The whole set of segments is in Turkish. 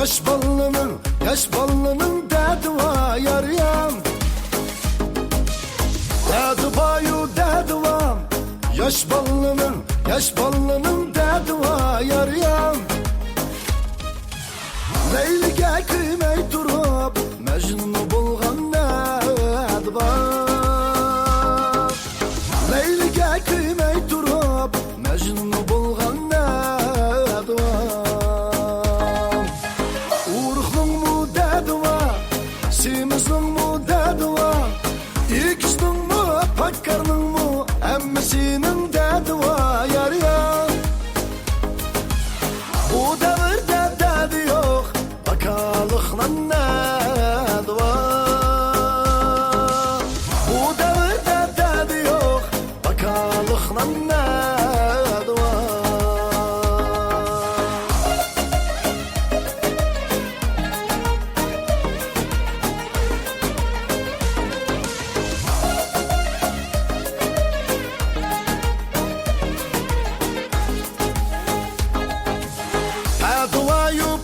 yaş ballının derdi var yarıyam. Derdi bayu derdi var. Yaş ballının derdi var yarıyam. Leyliga kıymay turup Mecnun'u bulgan derdi var. Leyliga kıymay turup Mecnun'u bulgan derdi var. Uruk'nun mu derdi var, Simiz'nin mu derdi var, İkiz'nin mu, Pakkar'nın mu, Emmesinin derdi var yar ya. Bu devirde derdi yok, bakalıkla derdi var. Bu devirde derdi yok, bakalıkla derdi var.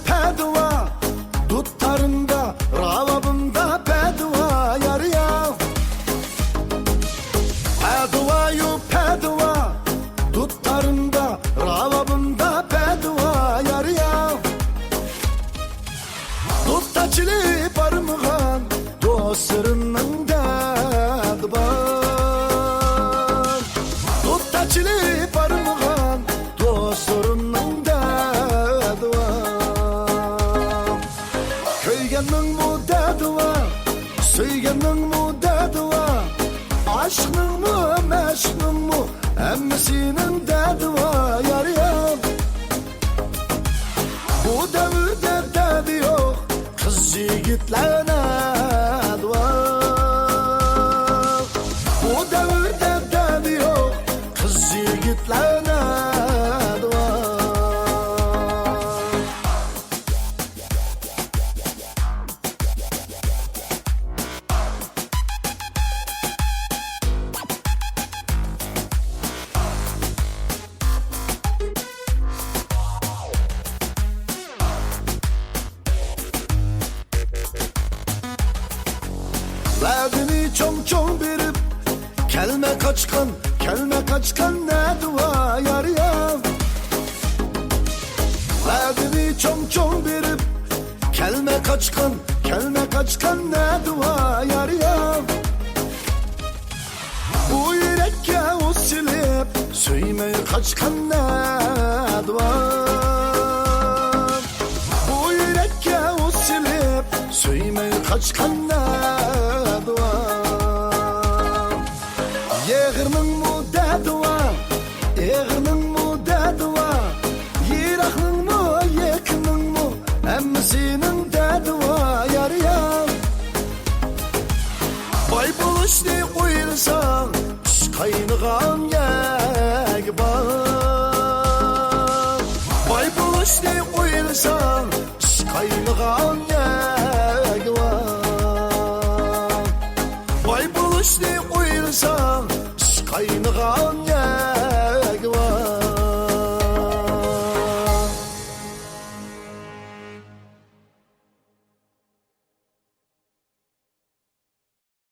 Pedva, dutlarında, ravabında pedva yar ya. Pedva, dutlarında, ravabında pedva yar ya. Dutta çili parmağın, dostlarının derdi var. Dutta çili parmağın, dostlarının derdi var. Köygenin mu derdi var, söygenin mu derdi var, aşkın mu, meşkın mu, emmesinin derdi var yar ya. Bu devirde derdi yok, kız yigitlerine derdi var. Bu devirde derdi yok, kız yigitlerine derdi var. Derdini çok berip, kelme kaçkan ne dua yar ya. Derdini çok berip, kelme kaçkan ne dua yar ya. Bu yürekke o silip, söymeyi kaçkan ne dua. Bu yürekke o silip, söymeyi kaçkan ne dua. Yeğirnin mu derdi var, eğirnin mu derdi var, Yirak'nın mu, yakının mu, emmesinin derdi var yar ya. Bay buluşni uyursan, iş kaynıgan yeg var. Bay buluşni uyursan, iş kaynıgan yeg var. Bay buluşni uyursan, iş kaynıgan